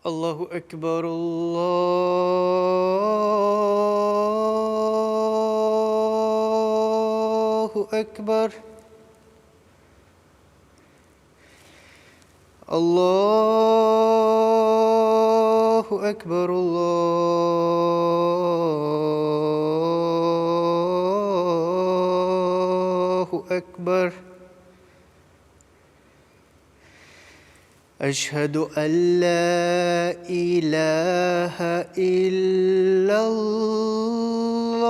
اللہ اکبر، اللہ اکبر، اللہ اکبر، اللہ اکبر۔ اشہد ان لا الہ الا اللہ،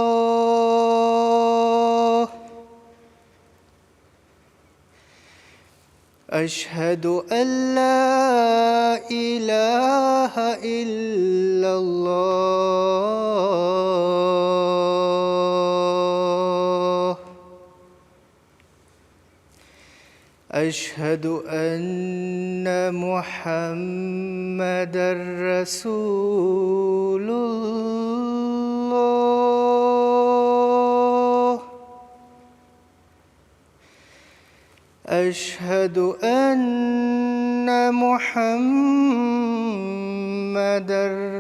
اشہد ان لا الہ الا اللہ، اشہد ان محمد رسول اللہ، اشہد ان محمد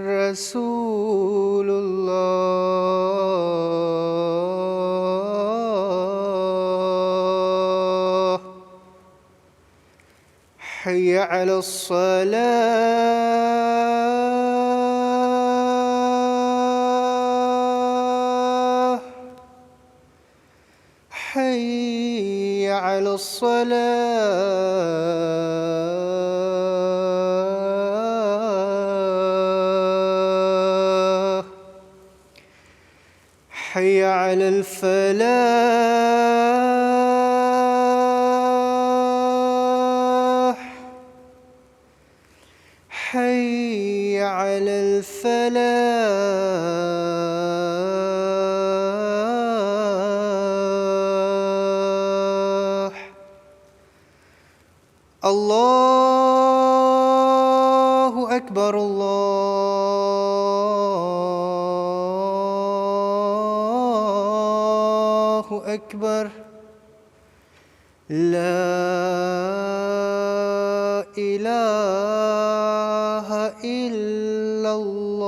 رسول اللہ۔ حی علی الصلاة، حی علی الصلاة، حی علی الفلاح، حی علی الفلاح۔ اللہ اکبر، اللہ اکبر، لا الہ الا اللہ۔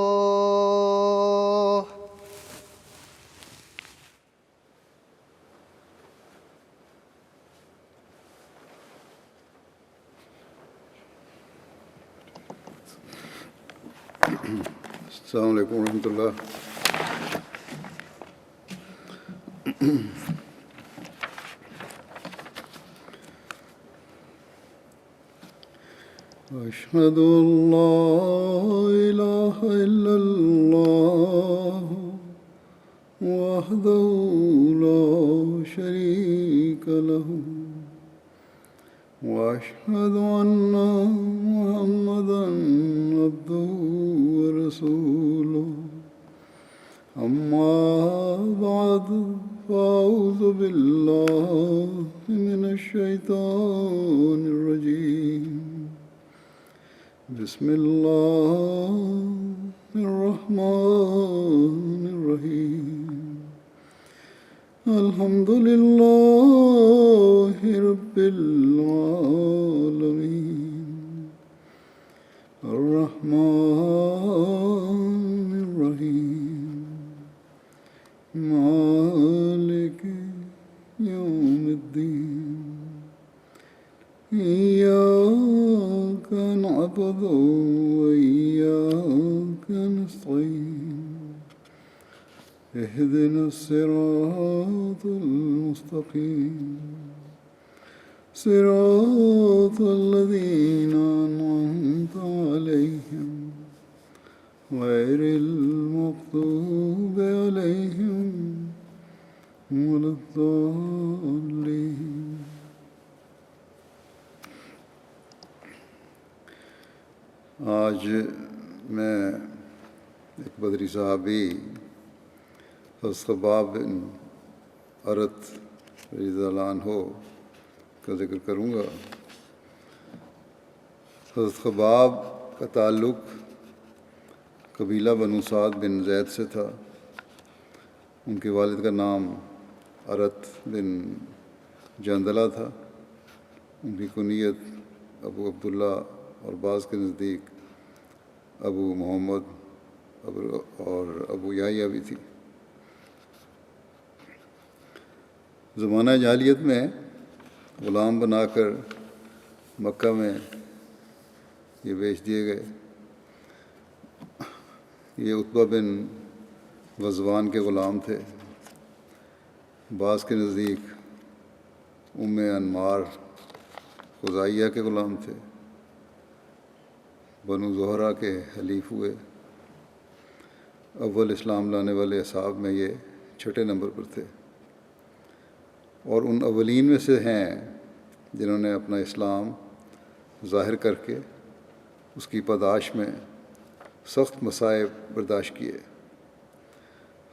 السلام علیکم ورحمۃ اللہ۔ اشہد ان لا الہ الا اللہ وحدہ لا شریک لہ واشہد ان محمدا عبدہ ورسولہ۔ اما بعد فاعوذ باللہ من الشیطان الرجیم، بسم اللہ الرحمن الرحیم۔ الحمد للہ رب العالمین، الرحمن الرحیم، مالک یوم الدین۔ إياك نعبد وإياك نستعين، اهدنا الصراط المستقيم، صراط الذين أنعمت عليهم غير المغضوب عليهم ولا الضالين۔ آج میں ایک بدری صحابی حضرت خباب بن ارت رضی اللہ عنہ کا ذکر کروں گا۔ حضرت خباب کا تعلق قبیلہ بنو سعد بن زید سے تھا۔ ان کے والد کا نام ارت بن جندلہ تھا. ان کی کنیت ابو عبداللہ اور بعض کے نزدیک ابو محمد اور ابو یحییٰ بھی تھی. زمانہ جاہلیت میں غلام بنا کر مکہ میں یہ بیچ دیے گئے. یہ عتبہ بن غزوان کے غلام تھے. بعض کے نزدیک ام انمار خزائیہ کے غلام تھے. بنو زہرہ کے حلیف ہوئے. اول اسلام لانے والے اصحاب میں یہ چھٹے نمبر پر تھے، اور ان اولین میں سے ہیں جنہوں نے اپنا اسلام ظاہر کر کے اس کی پاداش میں سخت مصائب برداشت کیے.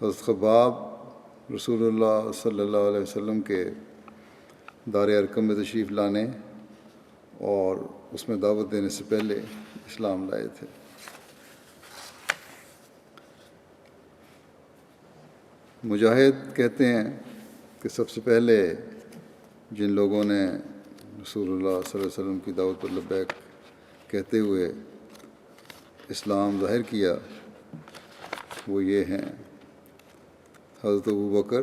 حضرت خباب رسول اللہ صلی اللہ علیہ وسلم کے دار ارقم میں تشریف لانے اور اس میں دعوت دینے سے پہلے اسلام لائے تھے. مجاہد کہتے ہیں کہ سب سے پہلے جن لوگوں نے رسول اللہ صلی اللہ علیہ وسلم کی دعوت پر لبیک کہتے ہوئے اسلام ظاہر کیا وہ یہ ہیں: حضرت ابوبکر،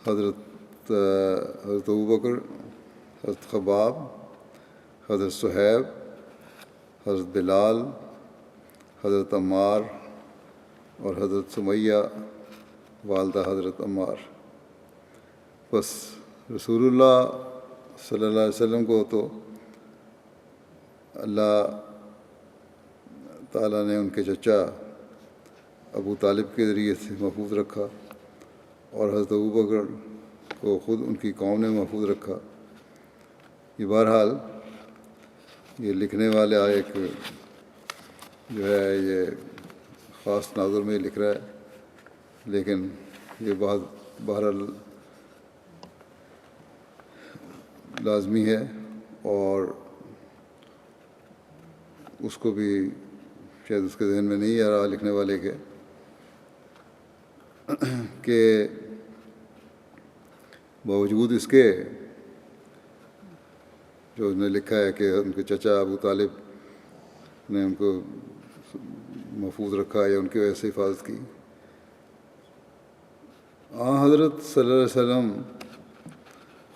حضرت ابوبکر، حضرت خباب، حضرت صہیب، حضرت بلال، حضرت عمار اور حضرت سمیہ والدہ حضرت عمار. بس رسول اللہ صلی اللہ علیہ وسلم کو تو اللہ تعالیٰ نے ان کے چچا ابو طالب کے ذریعے سے محفوظ رکھا، اور حضرت ابوبکر کو خود ان کی قوم نے محفوظ رکھا. یہ بہرحال یہ لکھنے والا ایک جو ہے یہ خاص تناظر میں لکھ رہا ہے، لیکن یہ بات بہرحال لازمی ہے، اور اس کو بھی شاید اس کے ذہن میں نہیں آ رہا لکھنے والے کے کہ باوجود اس کے جو انہوں نے لکھا ہے کہ ان کے چچا ابو طالب نے ان کو محفوظ رکھا یا ان کی وجہ سے حفاظت کی. حضرت صلی اللہ علیہ وسلم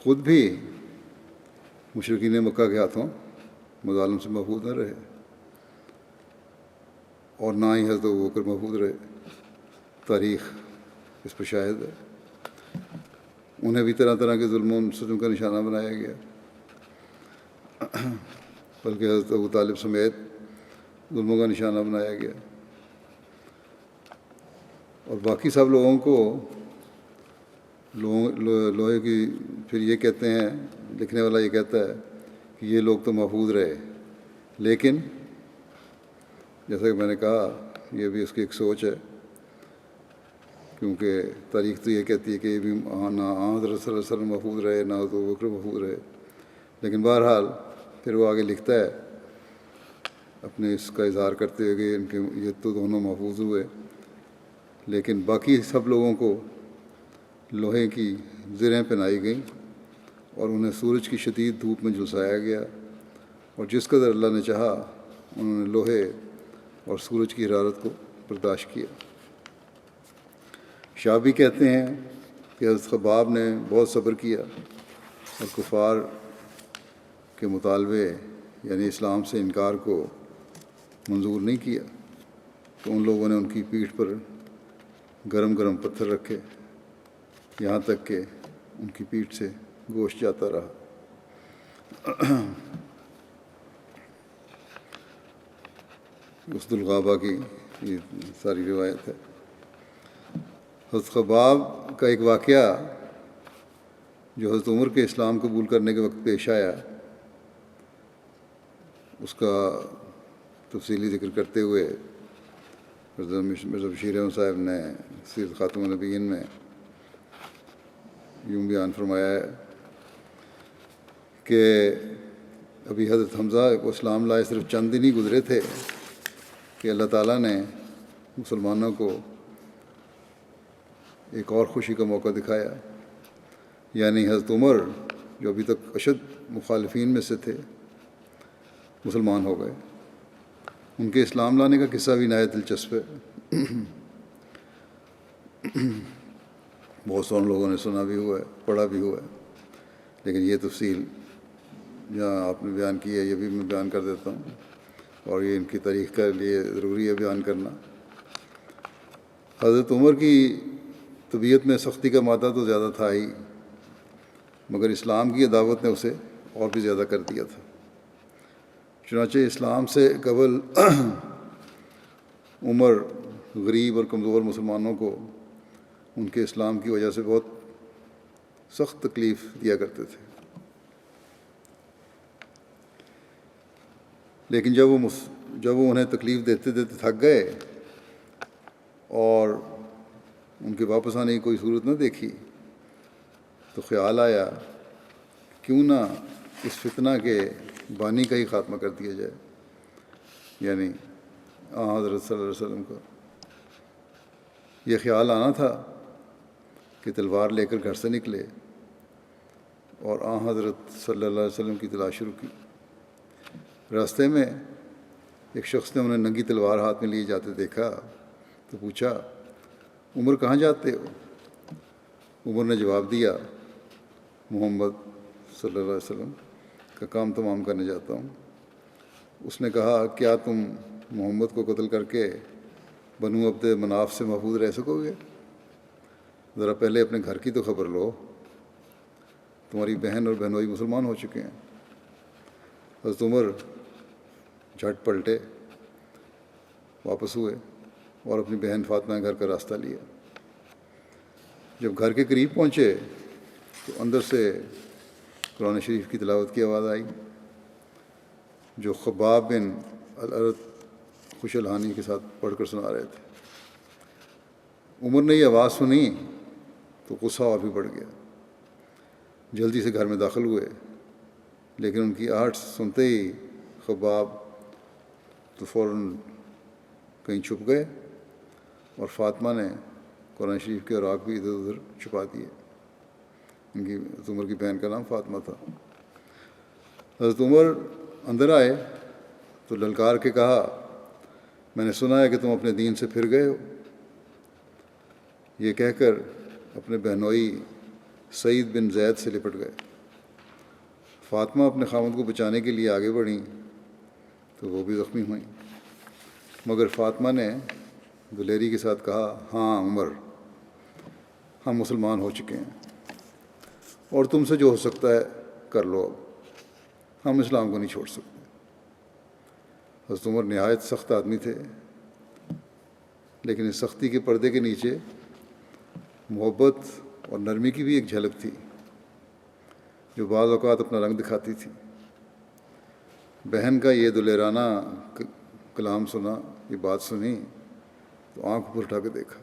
خود بھی مشرکین مکہ کے ہاتھوں مظالم سے محفوظ نہ رہے، اور نہ ہی حضرت ابوبکر محفوظ رہے. تاریخ اس پر شاہد ہے. انہیں بھی طرح طرح کے ظلم و ستم کا نشانہ بنایا گیا، بلکہ حضرت ابو طالب سمیت ظلموں کا نشانہ بنایا گیا. اور باقی سب لوگوں کو لوہے کی پھر یہ کہتے ہیں، لکھنے والا یہ کہتا ہے کہ یہ لوگ تو محفوظ رہے، لیکن جیسا کہ میں نے کہا یہ بھی اس کی ایک سوچ ہے، کیونکہ تاریخ تو یہ کہتی ہے کہ یہ بھی نہ حضرت صلی اللہ علیہ وسلم محفوظ رہے نہ حضرت ابوبکر محفوظ رہے. لیکن بہرحال پھر وہ آگے لکھتا ہے اپنے اس کا اظہار کرتے ہوئے کہ ان کے یہ تو دونوں محفوظ ہوئے، لیکن باقی سب لوگوں کو لوہے کی زرہیں پہنائی گئیں اور انہیں سورج کی شدید دھوپ میں جھلسایا گیا، اور جس قدر اللہ نے چاہا انہوں نے لوہے اور سورج کی حرارت کو برداشت کیا. شعبی کہتے ہیں کہ حضرت خباب نے بہت صبر کیا اور کفار کے مطالبے یعنی اسلام سے انکار کو منظور نہیں کیا، تو ان لوگوں نے ان کی پیٹھ پر گرم گرم پتھر رکھے یہاں تک کہ ان کی پیٹھ سے گوشت جاتا رہا. اسد الغابہ کی یہ ساری روایت ہے. حضرت خباب کا ایک واقعہ جو حضرت عمر کے اسلام قبول کرنے کے وقت پیش آیا، اس کا تفصیلی ذکر کرتے ہوئے مرزا بشیر احمد صاحب نے سیرت خاتم النبیین میں یوں بیان فرمایا ہے کہ ابھی حضرت حمزہ کو اسلام لائے صرف چند دن ہی گزرے تھے کہ اللہ تعالیٰ نے مسلمانوں کو ایک اور خوشی کا موقع دکھایا، یعنی حضرت عمر جو ابھی تک اشد مخالفین میں سے تھے مسلمان ہو گئے۔ ان کے اسلام لانے کا قصہ بھی نہایت دلچسپ ہے، بہت سارے لوگوں نے سنا بھی ہوا ہے، پڑھا بھی ہوا ہے، لیکن یہ تفصیل جہاں آپ نے بیان کی ہے یہ بھی میں بیان کر دیتا ہوں، اور یہ ان کی تاریخ کے لیے ضروری ہے بیان کرنا۔ حضرت عمر کی طبیعت میں سختی کا مادہ تو زیادہ تھا ہی، مگر اسلام کی دعوت نے اسے اور بھی زیادہ کر دیا تھا۔ چنانچہ اسلام سے قبل عمر غریب اور کمزور مسلمانوں کو ان کے اسلام کی وجہ سے بہت سخت تکلیف دیا کرتے تھے، لیکن جب وہ انہیں تکلیف دیتے دیتے تھک گئے اور ان کے واپس آنے کی کوئی صورت نہ دیکھی تو خیال آیا کیوں نہ اس فتنہ کے بانی کا ہی خاتمہ کر دیا جائے، یعنی حضرت صلی اللہ علیہ وسلم کا۔ یہ خیال آنا تھا کہ تلوار لے کر گھر سے نکلے اور حضرت صلی اللہ علیہ وسلم کی تلاش شروع کی۔ راستے میں ایک شخص نے انہیں ننگی تلوار ہاتھ میں لیے جاتے دیکھا تو پوچھا، عمر کہاں جاتے ہو؟ عمر نے جواب دیا، محمد صلی اللہ علیہ وسلم کا کام تمام کرنے جاتا ہوں۔ اس نے کہا، کیا تم محمد کو قتل کر کے بنو عبد مناف سے محفوظ رہ سکو گے؟ ذرا پہلے اپنے گھر کی تو خبر لو، تمہاری بہن اور بہنوئی مسلمان ہو چکے ہیں۔ حضرت عمر جھٹ پلٹے، واپس ہوئے اور اپنی بہن فاطمہ کے گھر کا راستہ لیا۔ جب گھر کے قریب پہنچے تو اندر سے قرآن شریف کی تلاوت کی آواز آئی جو خباب بن الارت خوش الحانی کے ساتھ پڑھ کر سنا رہے تھے۔ عمر نے یہ آواز سنی تو غصہ اور بھی بڑھ گیا، جلدی سے گھر میں داخل ہوئے، لیکن ان کی آہٹ سنتے ہی خباب تو فوراً کہیں چھپ گئے اور فاطمہ نے قرآن شریف کے اوراق بھی ادھر ادھر چھپا دیے۔ ان کی عمر کی بہن کا نام فاطمہ تھا۔ حضرت عمر اندر آئے تو للکار کے کہا، میں نے سنا ہے کہ تم اپنے دین سے پھر گئے ہو۔ یہ کہہ کر اپنے بہنوئی سعید بن زید سے لپٹ گئے۔ فاطمہ اپنے خاوند کو بچانے کے لیے آگے بڑھیں تو وہ بھی زخمی ہوئیں، مگر فاطمہ نے دلیری کے ساتھ کہا، ہاں عمر، ہم مسلمان ہو چکے ہیں اور تم سے جو ہو سکتا ہے کر لو، اب ہم اسلام کو نہیں چھوڑ سکتے۔ حضرت عمر نہایت سخت آدمی تھے، لیکن اس سختی کے پردے کے نیچے محبت اور نرمی کی بھی ایک جھلک تھی جو بعض اوقات اپنا رنگ دکھاتی تھی۔ بہن کا یہ دلیرانہ کلام سنا، یہ بات سنی تو آنکھ اوپر اٹھا کے دیکھا،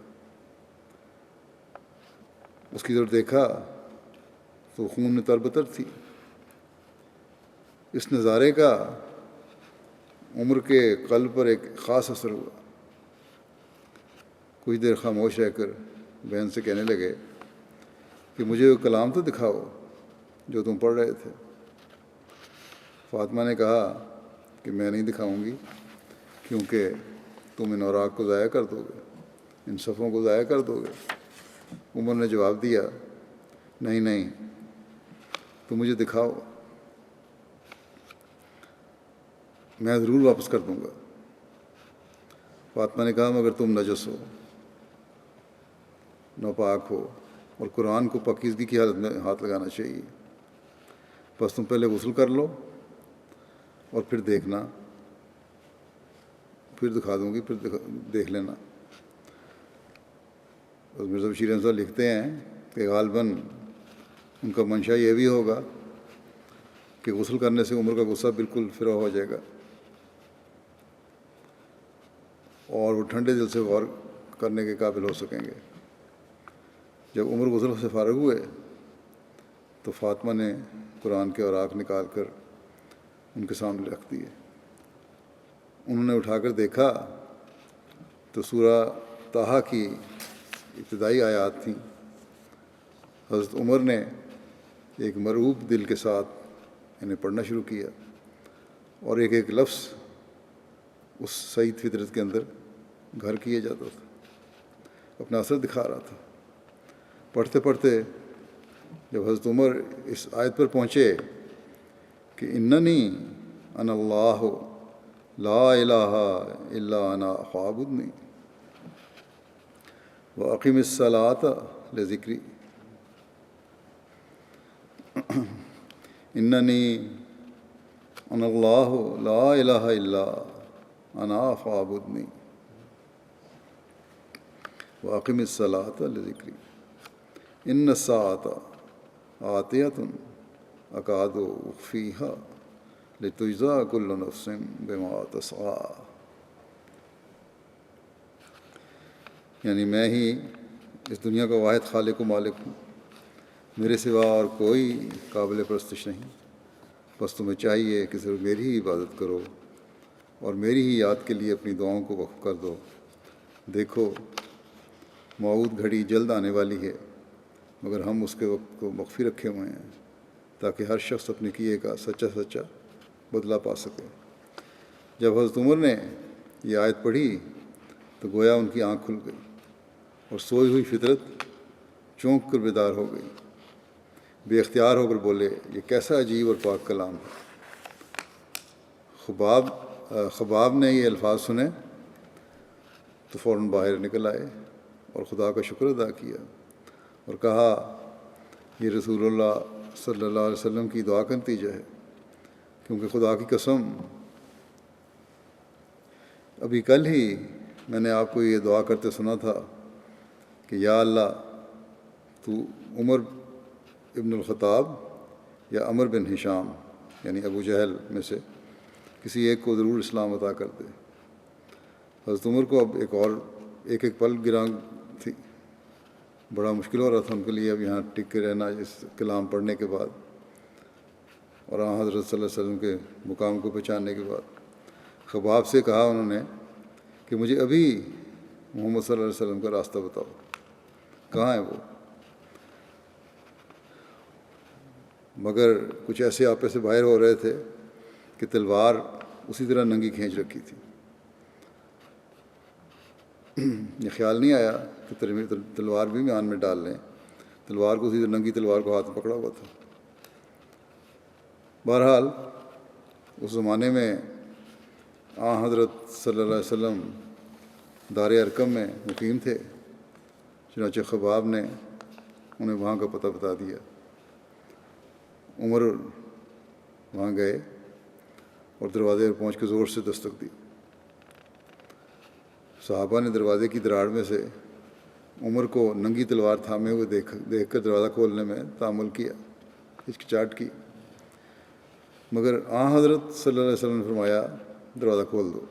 اس کی طرف دیکھا تو خون میں تربتر تھی۔ اس نظارے کا عمر کے قلب پر ایک خاص اثر ہوا۔ کچھ دیر خاموش رہ کر بہن سے کہنے لگے کہ مجھے وہ کلام تو دکھاؤ جو تم پڑھ رہے تھے۔ فاطمہ نے کہا کہ میں نہیں دکھاؤں گی، کیونکہ تم ان اوراق کو ضائع کر دو گے، ان صفوں کو ضائع کر دو گے۔ عمر نے جواب دیا، نہیں نہیں، تم مجھے دکھاؤ، میں ضرور واپس کر دوں گا۔ فاطمہ نے کہا، مگر تم نجس ہو، ناپاک ہو، اور قرآن کو پاکیزگی کی حالت میں ہاتھ لگانا چاہیے، بس تم پہلے غسل کر لو اور پھر دیکھنا، پھر دکھا دوں گی، پھر دیکھ لینا۔ مرزا بشیر احمد صاحب لکھتے ہیں کہ غالباً ان کا منشا یہ بھی ہوگا کہ غسل کرنے سے عمر کا غصہ بالکل فرا ہو جائے گا اور وہ ٹھنڈے دل سے غور کرنے کے قابل ہو سکیں گے۔ جب عمر غسل سے فارغ ہوئے تو فاطمہ نے قرآن کے اوراق نکال کر ان کے سامنے رکھ دیے۔ انہوں نے اٹھا کر دیکھا تو سورہ طٰہٰ کی ابتدائی آیات تھیں، حضرت عمر نے ایک مرعوب دل کے ساتھ انہیں پڑھنا شروع کیا، اور ایک ایک لفظ اس سعید فطرت کے اندر گھر کیا جاتا تھا، اپنا اثر دکھا رہا تھا۔ پڑھتے پڑھتے جب حضرت عمر اس آیت پر پہنچے کہ اننی انا اللہ لا الہ الا انا فاعبدنی واقم الصلاۃ لذکری، اننی انا اللہ لا الہ الا انا فاعبدنی واقم الصلاۃ لذکری ان الساعۃ آتیۃ اکاد اخفیہا لتجزی کل نفس بما تسعی، یعنی میں ہی اس دنیا کا واحد خالق و مالک ہوں، میرے سوا اور کوئی قابل پرستش نہیں، بس تمہیں چاہیے کہ صرف میری ہی عبادت کرو اور میری ہی یاد کے لیے اپنی دعاؤں کو وقف کر دو۔ دیکھو موعود گھڑی جلد آنے والی ہے، مگر ہم اس کے وقت کو مخفی رکھے ہوئے ہیں تاکہ ہر شخص اپنے کیے کا سچا سچا بدلہ پا سکے۔ جب حضرت عمر نے یہ آیت پڑھی تو گویا ان کی آنکھ کھل گئی اور سوئی ہوئی فطرت چونک کر بیدار ہو گئی، بے اختیار ہو کر بولے، یہ کیسا عجیب اور پاک کلام ہے۔ خباب نے یہ الفاظ سنے تو فوراً باہر نکل آئے اور خدا کا شکر ادا کیا اور کہا یہ رسول اللہ صلی اللہ علیہ وسلم کی دعا کا نتیجہ ہے، کیونکہ خدا کی قسم ابھی کل ہی میں نے آپ کو یہ دعا کرتے سنا تھا کہ یا اللہ تو عمر ابن الخطاب یا عمر بن ہشام یعنی ابو جہل میں سے کسی ایک کو ضرور اسلام عطا کر دے۔ حضرت عمر کو اب ایک پل گراں تھی، بڑا مشکل ہو رہا تھا ان کے لیے اب یہاں ٹک کے رہنا اس کلام پڑھنے کے بعد اور حضرت صلی اللہ علیہ وسلم کے مقام کو پہچاننے کے بعد۔ خباب سے کہا انہوں نے کہ مجھے ابھی محمد صلی اللہ علیہ وسلم کا راستہ بتاؤ، کہاں ہے وہ؟ مگر کچھ ایسے آپے سے باہر ہو رہے تھے کہ تلوار اسی طرح ننگی کھینچ رکھی تھی۔ یہ خیال نہیں آیا کہ تلوار بھی میان میں ڈال لیں، تلوار کو اسی طرح ننگی تلوار کو ہاتھ میں پکڑا ہوا تھا۔ بہرحال اس زمانے میں حضرت صلی اللہ علیہ وسلم دار ارقم میں مقیم تھے، چنانچہ خباب نے انہیں وہاں کا پتہ بتا دیا۔ عمر وہاں گئے اور دروازے پر پہنچ کے زور سے دستک دی۔ صحابہ نے دروازے کی دراڑ میں سے عمر کو ننگی تلوار تھامے ہوئے دیکھ کر دروازہ کھولنے میں تامل کیا، ہچکچاہٹ کی، مگر حضرت صلی اللہ علیہ وسلم نے فرمایا دروازہ کھول دو۔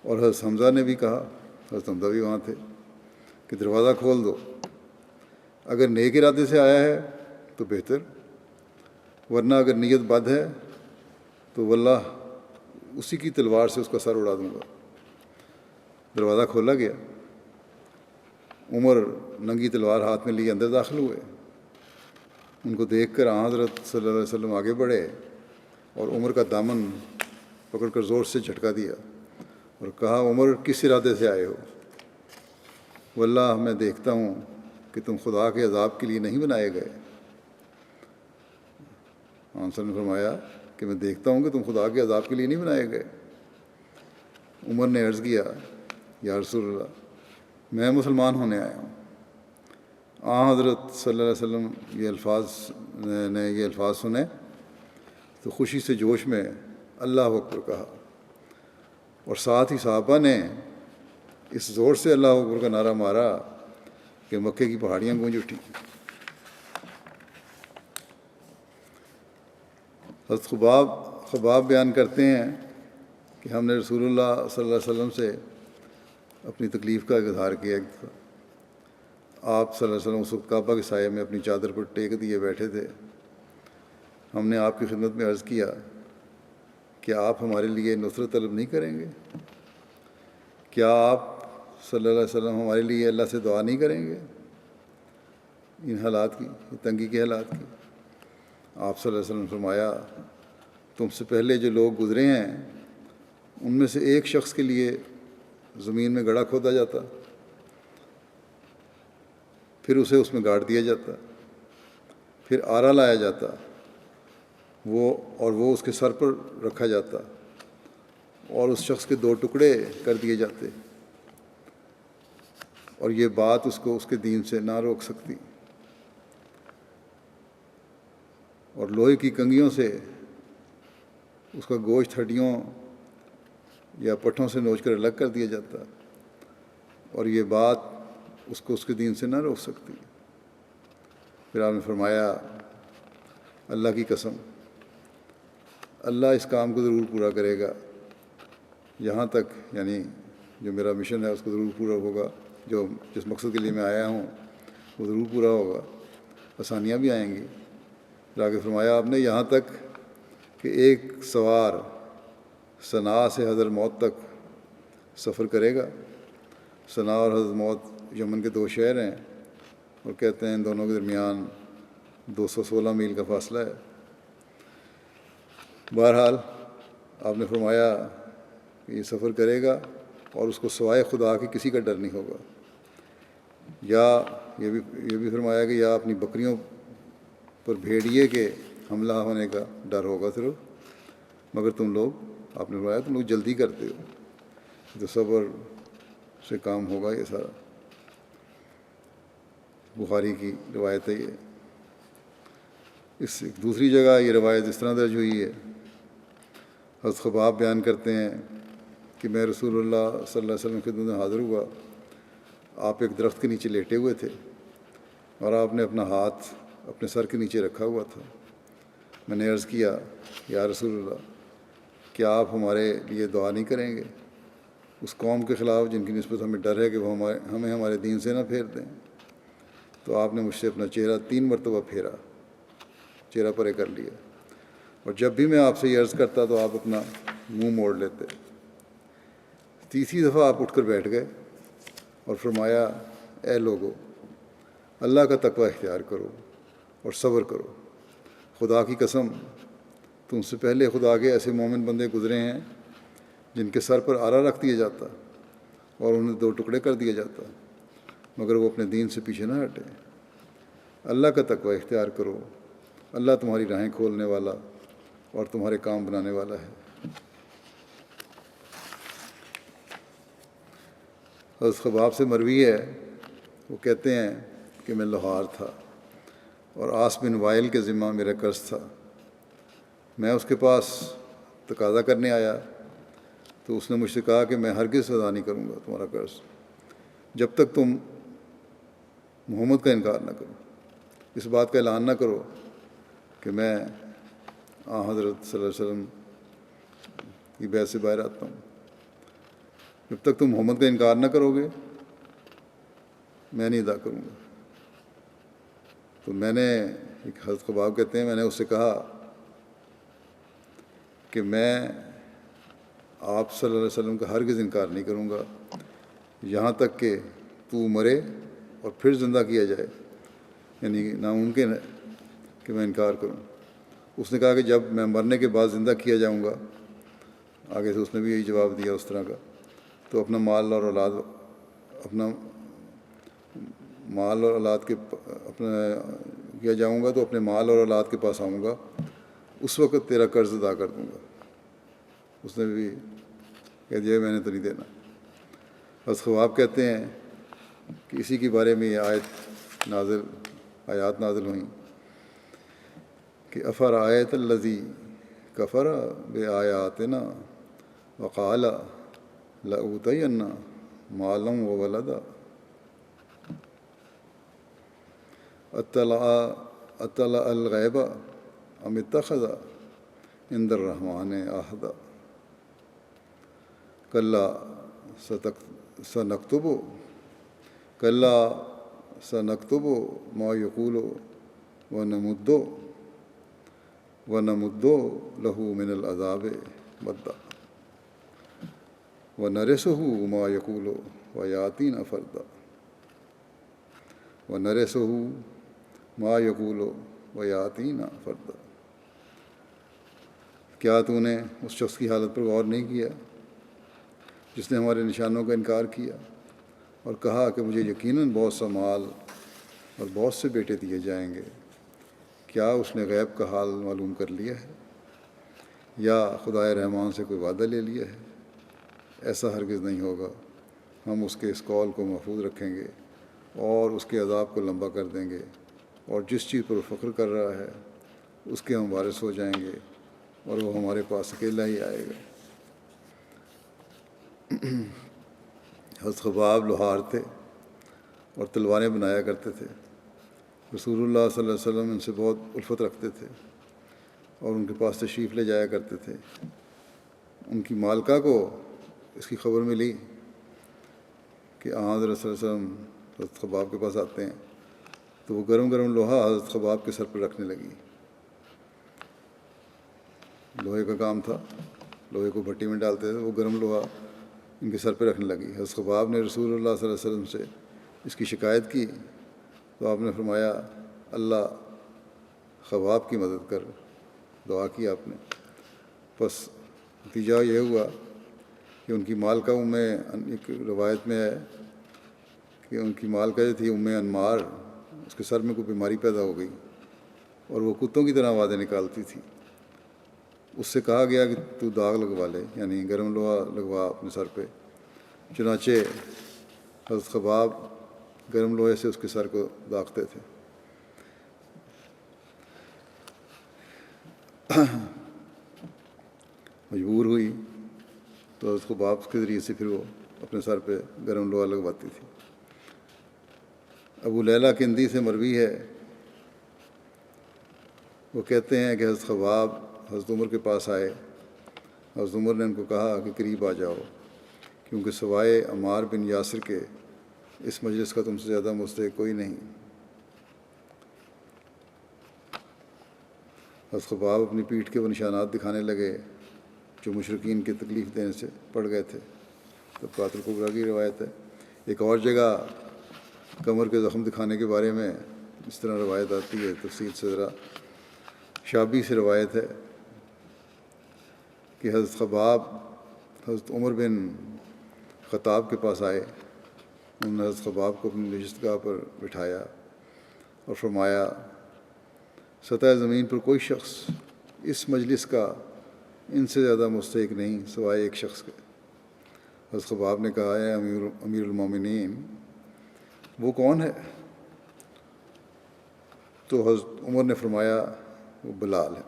اور حضرت حمزہ نے بھی کہا، حضرت حمزہ بھی وہاں تھے، کہ دروازہ کھول دو، اگر نیک ارادے سے آیا ہے تو بہتر، ورنہ اگر نیت بد ہے تو واللہ اسی کی تلوار سے اس کا سر اڑا دوں گا۔ دروازہ کھولا گیا، عمر ننگی تلوار ہاتھ میں لیے اندر داخل ہوئے۔ ان کو دیکھ کر حضرت صلی اللہ علیہ وسلم آگے بڑھے اور عمر کا دامن پکڑ کر زور سے جھٹکا دیا اور کہا عمر کس ارادے سے آئے ہو؟ واللہ میں دیکھتا ہوں کہ تم خدا کے عذاب کے لیے نہیں بنائے گئے۔ آنسر نے فرمایا کہ میں دیکھتا ہوں کہ تم خدا کے عذاب کے لیے نہیں بنائے گئے۔ عمر نے عرض کیا یا رسول اللہ میں مسلمان ہونے آیا ہوں۔ حضرت صلی اللہ علیہ وسلم یہ الفاظ سنے تو خوشی سے جوش میں اللہ اکبر کہا، اور ساتھ ہی صحابہ نے اس زور سے اللہ اکبر کا نعرہ مارا کہ مکے کی پہاڑیاں گونج اٹھیں۔ حضرت خباب بیان کرتے ہیں کہ ہم نے رسول اللہ صلی اللہ علیہ وسلم سے اپنی تکلیف کا اظہار کیا۔ آپ صلی اللہ علیہ وسلم اس وقت کعبہ کے سائے میں اپنی چادر پر ٹیک دیے بیٹھے تھے۔ ہم نے آپ کی خدمت میں عرض کیا کہ آپ ہمارے لیے نصرت طلب نہیں کریں گے؟ کیا آپ صلی اللہ علیہ وسلم ہمارے لیے اللہ سے دعا نہیں کریں گے ان حالات کی، تنگی کے حالات کی؟ آپ صلی اللہ علیہ وسلم نے فرمایا تم سے پہلے جو لوگ گزرے ہیں ان میں سے ایک شخص کے لیے زمین میں گڑھا کھودا جاتا، پھر اسے اس میں گاڑ دیا جاتا، پھر آرا لایا جاتا وہ اس کے سر پر رکھا جاتا اور اس شخص کے 2 ٹکڑے کر دیے جاتے، اور یہ بات اس کو اس کے دین سے نہ روک سکتی، اور لوہے کی کنگھیوں سے اس کا گوشت ہڈیوں یا پٹھوں سے نوچ کر الگ کر دیا جاتا، اور یہ بات اس کو اس کے دین سے نہ روک سکتی۔ پھر آپ نے فرمایا اللہ کی قسم اللہ اس کام کو ضرور پورا کرے گا، یہاں تک یعنی جو میرا مشن ہے اس کو ضرور پورا ہوگا، جس مقصد کے لیے میں آیا ہوں وہ ضرور پورا ہوگا، آسانیاں بھی آئیں گی۔ پھر آگے فرمایا آپ نے یہاں تک کہ ایک سوار صنعاء سے حضرت موت تک سفر کرے گا۔ صنعاء اور حضرت موت یمن کے 2 شہر ہیں، اور کہتے ہیں ان دونوں کے درمیان 216 میل کا فاصلہ ہے۔ بہرحال آپ نے فرمایا کہ یہ سفر کرے گا اور اس کو سوائے خدا کے کسی کا ڈر نہیں ہوگا، یا یہ بھی فرمایا کہ یا اپنی بکریوں پر بھیڑیے کے حملہ ہونے کا ڈر ہوگا صرف، مگر تم لوگ آپ نے فرمایا تم لوگ جلدی کرتے ہو، تو صبر سے کام ہوگا۔ یہ سارا بخاری کی روایت ہے۔ یہ اس دوسری جگہ یہ روایت اس طرح درج ہوئی ہے، حضرت خباب بیان کرتے ہیں کہ میں رسول اللہ صلی اللہ علیہ وسلم کی خدمت میں حاضر ہوا، آپ ایک درخت کے نیچے لیٹے ہوئے تھے اور آپ نے اپنا ہاتھ اپنے سر کے نیچے رکھا ہوا تھا۔ میں نے عرض کیا یا رسول اللہ کیا آپ ہمارے لیے دعا نہیں کریں گے اس قوم کے خلاف جن کی نسبت ہمیں ڈر ہے کہ وہ ہمیں ہمارے دین سے نہ پھیر دیں؟ تو آپ نے مجھ سے اپنا چہرہ 3 مرتبہ پھیرا، چہرہ پرے کر لیا، اور جب بھی میں آپ سے یہ عرض کرتا تو آپ اپنا منہ موڑ لیتے۔ 3ری دفعہ آپ اٹھ کر بیٹھ گئے اور فرمایا اے لوگو اللہ کا تقوی اختیار کرو اور صبر کرو، خدا کی قسم تم سے پہلے خدا کے ایسے مومن بندے گزرے ہیں جن کے سر پر آرا رکھ دیا جاتا اور انہیں 2 ٹکڑے کر دیا جاتا، مگر وہ اپنے دین سے پیچھے نہ ہٹے۔ اللہ کا تقوی اختیار کرو، اللہ تمہاری راہیں کھولنے والا اور تمہارے کام بنانے والا ہے۔ حضرت خباب سے مروی ہے، وہ کہتے ہیں کہ میں لاہور تھا اور عاص بن وائل کے ذمہ میرا قرض تھا، میں اس کے پاس تقاضا کرنے آیا تو اس نے مجھ سے کہا کہ میں ہرگز ادا نہیں کروں گا تمہارا قرض جب تک تم محمد کا انکار نہ کرو، اس بات کا اعلان نہ کرو کہ میں حضرت صلی اللہ علیہ وسلم کی بیعت سے باہر آتا ہوں۔ جب تک تم محمد کا انکار نہ کرو گے میں نہیں ادا کروں گا۔ تو میں نے ایک حضرت خباب کہتے ہیں میں نے اس سے کہا کہ میں آپ صلی اللہ علیہ وسلم کا ہرگز انکار نہیں کروں گا یہاں تک کہ تو مرے اور پھر زندہ کیا جائے، یعنی ناممکن ہے کہ میں انکار کروں۔ اس نے کہا کہ جب میں مرنے کے بعد زندہ کیا جاؤں گا، آگے سے اس نے بھی یہی جواب دیا اس طرح کا، تو اپنا مال اور اولاد کے اپنا کیا جاؤں گا تو اپنے مال اور اولاد کے پاس آؤں گا، اس وقت تیرا قرض ادا کر دوں گا۔ اس نے بھی کہہ دیا میں نے تو نہیں دینا۔ حضرت خباب کہتے ہیں کہ اسی کے بارے میں یہ آیات نازل ہوئیں کہ افرأیت الذی کفر بآیاتنا وقال لأوتین مالا وولدا اطلع الغیب ام اتخذ عند الرحمن عہدا کلا سنکتب ما یقول ونمد لہ من العذاب مدا۔ وَنَرِثُهُ مَا يَقُولُ وَيَأْتِينَا فَرْدًا وَنَرِثُهُ مَا يَقُولُ وَيَأْتِينَا فَرْدًا۔ کیا تو نے اس شخص کی حالت پر غور نہیں کیا جس نے ہمارے نشانوں کا انکار کیا اور کہا کہ مجھے یقیناً بہت سا مال اور بہت سے بیٹے دیے جائیں گے؟ کیا اس نے غیب کا حال معلوم کر لیا ہے یا خدائے رحمان سے کوئی وعدہ لے لیا ہے؟ ایسا ہرگز نہیں ہوگا۔ ہم اس کے اس قول کو محفوظ رکھیں گے اور اس کے عذاب کو لمبا کر دیں گے، اور جس چیز پر وہ فخر کر رہا ہے اس کے ہم وارث ہو جائیں گے اور وہ ہمارے پاس اکیلا ہی آئے گا۔ حضرت خباب لوہار تھے اور تلواریں بنایا کرتے تھے۔ رسول اللہ صلی اللہ علیہ وسلم ان سے بہت الفت رکھتے تھے اور ان کے پاس تشریف لے جایا کرتے تھے۔ ان کی مالکہ کو اس کی خبر ملی کہ حضرت صلی اللہ علیہ وسلم حضرت خباب کے پاس آتے ہیں، تو وہ گرم گرم لوہا حضرت خباب کے سر پر رکھنے لگی۔ لوہے کا کام تھا، لوہے کو بھٹی میں ڈالتے تھے، وہ گرم لوہا ان کے سر پہ رکھنے لگی۔ حضرت خباب نے رسول اللہ صلی اللہ علیہ وسلم سے اس کی شکایت کی تو آپ نے فرمایا اللہ خباب کی مدد کر، دعا کی آپ نے۔ بس نتیجہ یہ ہوا کہ ان کی مالکہ ایک روایت میں ہے کہ ان کی مالکہ جو تھی انمار، اس کے سر میں کوئی بیماری پیدا ہو گئی اور وہ کتوں کی طرح آوازیں نکالتی تھی۔ اس سے کہا گیا کہ تو داغ لگوا لے، یعنی گرم لوہا لگوا اپنے سر پہ۔ چنانچہ حضرت خباب گرم لوہے سے اس کے سر کو داغتے تھے۔ مجبور ہوئی تو حضرت خباب کے ذریعے سے پھر وہ اپنے سر پہ گرم لوہا لگواتی تھی۔ ابو لیلہ کندی سے مروی ہے، وہ کہتے ہیں کہ حضرت خباب حضرت عمر کے پاس آئے۔ حضرت عمر نے ان کو کہا کہ قریب آ جاؤ، کیونکہ سوائے عمار بن یاسر کے اس مجلس کا تم سے زیادہ مستحق کوئی نہیں۔ حضرت خباب اپنی پیٹھ کے وہ نشانات دکھانے لگے جو مشرکین کے تکلیف دینے سے پڑ گئے تھے۔ طبقات الکبریٰ کی روایت ہے۔ ایک اور جگہ کمر کے زخم دکھانے کے بارے میں اس طرح روایت آتی ہے، تفصیل سے ذرا شابی سے روایت ہے کہ حضرت خباب حضرت عمر بن خطاب کے پاس آئے۔ انہوں نے حضرت خباب کو اپنی نشست گاہ پر بٹھایا اور فرمایا سطح زمین پر کوئی شخص اس مجلس کا ان سے زیادہ مستحق نہیں سوائے ایک شخص کے۔ حضرت خباب نے کہا ہے امیر المومنین وہ کون ہے؟ تو حضرت عمر نے فرمایا وہ بلال ہے۔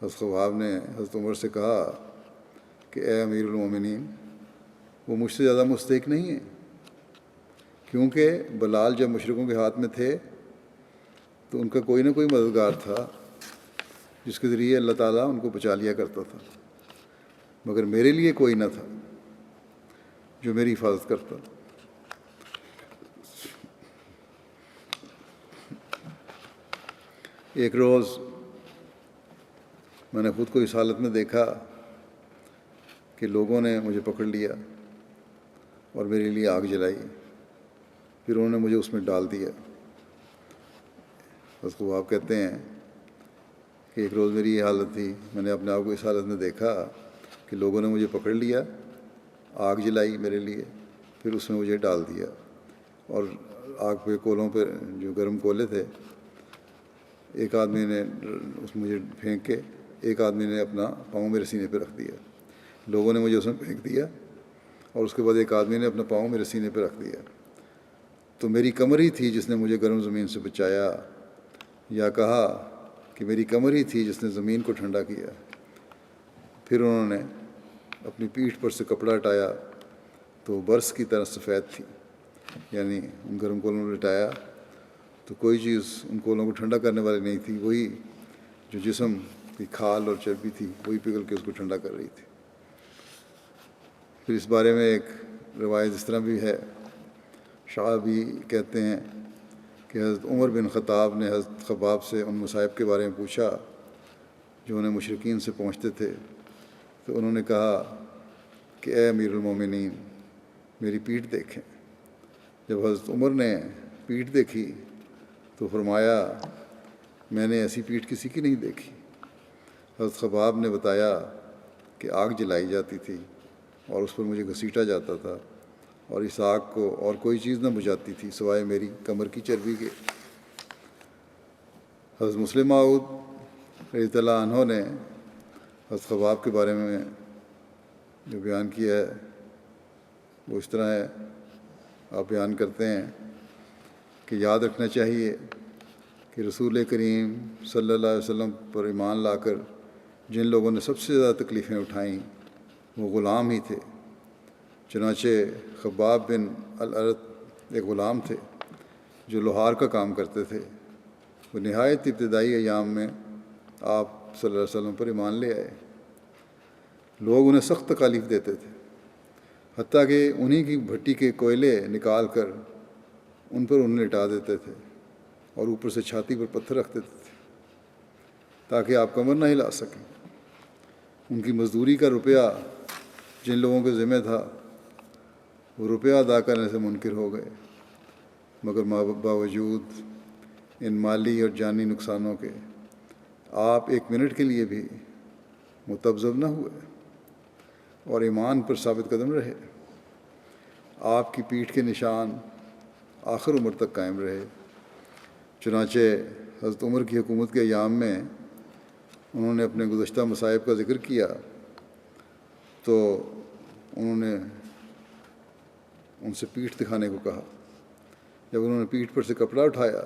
حضرت خباب نے حضرت عمر سے کہا کہ اے امیر المومنین وہ مجھ سے زیادہ مستحق نہیں ہے، کیونکہ بلال جب مشرکوں کے ہاتھ میں تھے تو ان کا کوئی نہ کوئی مددگار تھا جس کے ذریعے اللہ تعالیٰ ان کو بچا لیا کرتا تھا، مگر میرے لیے کوئی نہ تھا جو میری حفاظت کرتا۔ ایک روز میں نے خود کو اس حالت میں دیکھا کہ لوگوں نے مجھے پکڑ لیا اور میرے لیے آگ جلائی، پھر انہوں نے مجھے اس میں ڈال دیا۔ حضرت خباب کہتے ہیں کہ ایک روز میری یہ حالت تھی، میں نے اپنے آپ کو اس حالت میں دیکھا کہ لوگوں نے مجھے پکڑ لیا، آگ جلائی میرے لیے، پھر اس میں مجھے ڈال دیا، اور آگ پہ کولوں پہ جو گرم کولے تھے، ایک آدمی نے اس مجھے پھینک کے ایک آدمی نے اپنا پاؤں میرے سینے پہ رکھ دیا، لوگوں نے مجھے اس میں پھینک دیا، اور اس کے بعد ایک آدمی نے اپنا پاؤں میرے سینے پہ رکھ دیا۔ تو میری کمر ہی تھی جس نے مجھے گرم زمین سے بچایا، یا کہا کہ میری کمر ہی تھی جس نے زمین کو ٹھنڈا کیا۔ پھر انہوں نے اپنی پیٹھ پر سے کپڑا ہٹایا تو وہ برس کی طرح سفید تھی، یعنی ان گرم کولوں میں لٹایا تو کوئی چیز ان کولوں کو ٹھنڈا کرنے والی نہیں تھی، وہی جو جسم کی کھال اور چربی تھی وہی پگھل کے اس کو ٹھنڈا کر رہی تھی۔ پھر اس بارے میں ایک روایت اس طرح بھی ہے، شاہ بھی کہتے ہیں کہ حضرت عمر بن خطاب نے حضرت خباب سے ان مصائب کے بارے میں پوچھا جو انہیں مشرکین سے پہنچتے تھے، تو انہوں نے کہا کہ اے امیر المومنین میری پیٹھ دیکھیں۔ جب حضرت عمر نے پیٹھ دیکھی تو فرمایا میں نے ایسی پیٹھ کسی کی نہیں دیکھی۔ حضرت خباب نے بتایا کہ آگ جلائی جاتی تھی اور اس پر مجھے گھسیٹا جاتا تھا، اور اس آگ کو اور کوئی چیز نہ بجھاتی تھی سوائے میری کمر کی چربی کے۔ حضرت مسلم موعود رضی اللہ عنہ نے حضرت خباب کے بارے میں جو بیان کیا ہے وہ اس طرح ہے، آپ بیان کرتے ہیں کہ یاد رکھنا چاہیے کہ رسول کریم صلی اللہ علیہ وسلم پر ایمان لا کر جن لوگوں نے سب سے زیادہ تکلیفیں اٹھائیں وہ غلام ہی تھے۔ چنانچہ خباب بن الارت ایک غلام تھے جو لوہار کا کام کرتے تھے۔ وہ نہایت ابتدائی ایام میں آپ صلی اللہ علیہ وسلم پر ایمان لے آئے۔ لوگ انہیں سخت تکالیف دیتے تھے، حتیٰ کہ انہی کی بھٹی کے کوئلے نکال کر ان پر انہیں لٹا دیتے تھے اور اوپر سے چھاتی پر پتھر رکھ دیتے تھے تاکہ آپ کمر نہ ہلا سکیں۔ ان کی مزدوری کا روپیہ جن لوگوں کے ذمہ تھا وہ روپیہ ادا کرنے سے منکر ہو گئے، مگر باوجود ان مالی اور جانی نقصانوں کے آپ ایک منٹ کے لیے بھی متذبذب نہ ہوئے اور ایمان پر ثابت قدم رہے۔ آپ کی پیٹھ کے نشان آخر عمر تک قائم رہے۔ چنانچہ حضرت عمر کی حکومت کے ایام میں انہوں نے اپنے گزشتہ مصائب کا ذکر کیا تو انہوں نے ان سے پیٹھ دکھانے کو کہا۔ جب انہوں نے پیٹھ پر سے کپڑا اٹھایا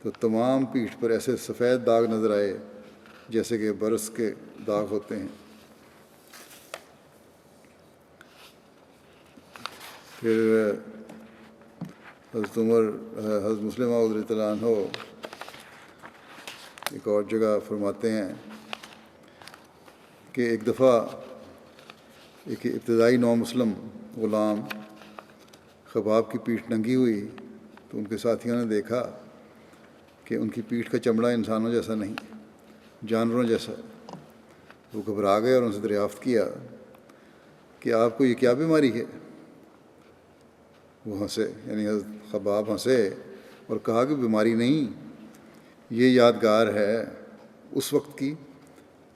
تو تمام پیٹھ پر ایسے سفید داغ نظر آئے جیسے کہ برس کے داغ ہوتے ہیں۔ پھر حضرت مسلم موعود رضی اللہ عنہ ایک اور جگہ فرماتے ہیں کہ ایک دفعہ ایک ابتدائی نو مسلم غلام خباب کی پیٹھ ننگی ہوئی تو ان کے ساتھیوں نے دیکھا کہ ان کی پیٹھ کا چمڑا انسانوں جیسا نہیں، جانوروں جیسا ہے۔ وہ گھبرا گئے اور ان سے دریافت کیا کہ آپ کو یہ کیا بیماری ہے؟ وہ ہنسے، یعنی حضرت خباب ہنسے اور کہا کہ بیماری نہیں، یہ یادگار ہے اس وقت کی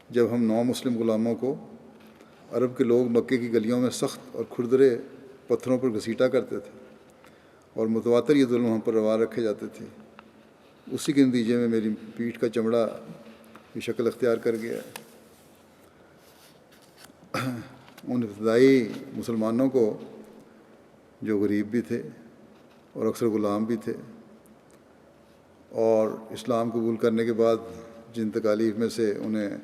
جب ہم 9 مسلم غلاموں کو عرب کے لوگ مکے کی گلیوں میں سخت اور کھردرے پتھروں پر گھسیٹا کرتے تھے اور متواتر یہ ظلم ہم پر روا رکھے جاتے تھے۔ اسی کے نتیجے میں میری پیٹھ کا چمڑا یہ شکل اختیار کر گیا۔ ان ابتدائی مسلمانوں کو جو غریب بھی تھے اور اکثر غلام بھی تھے اور اسلام قبول کرنے کے بعد جن تکالیف میں سے انہیں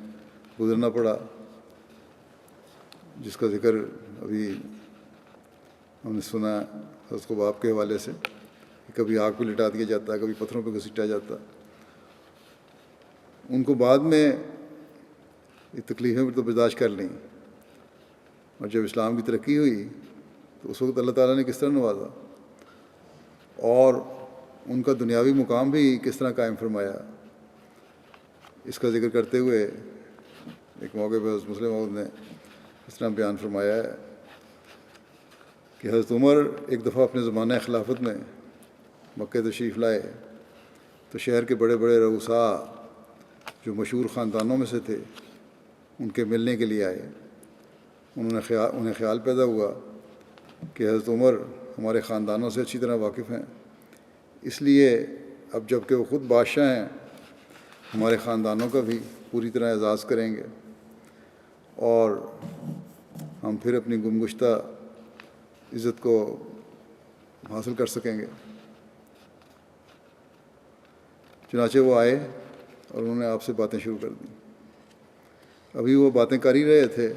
گزرنا پڑا، جس کا ذکر ابھی ہم نے سنا حضرت خباب کے حوالے سے، کہ کبھی آگ پہ لٹا دیا جاتا، کبھی پتھروں پہ گھسیٹا جاتا، ان کو بعد میں یہ تکلیفیں بھی تو برداشت کر لیں، اور جب اسلام کی ترقی ہوئی تو اس وقت اللہ تعالیٰ نے کس طرح نوازا اور ان کا دنیاوی مقام بھی کس طرح قائم فرمایا، اس کا ذکر کرتے ہوئے ایک موقع پہ حضرت مسلم موعود نے اس طرح بیان فرمایا ہے کہ حضرت عمر ایک دفعہ اپنے زمانہ خلافت میں مکہ تشریف لائے تو شہر کے بڑے بڑے رؤساء جو مشہور خاندانوں میں سے تھے ان کے ملنے کے لیے آئے۔ انہیں خیال پیدا ہوا کہ حضرت عمر ہمارے خاندانوں سے اچھی طرح واقف ہیں، اس لیے اب جب کہ وہ خود بادشاہ ہیں ہمارے خاندانوں کا بھی پوری طرح اعزاز کریں گے اور ہم پھر اپنی گمگشتہ عزت کو حاصل کر سکیں گے۔ چنانچہ وہ آئے اور انہوں نے آپ سے باتیں شروع کر دیں۔ ابھی وہ باتیں کر ہی رہے تھے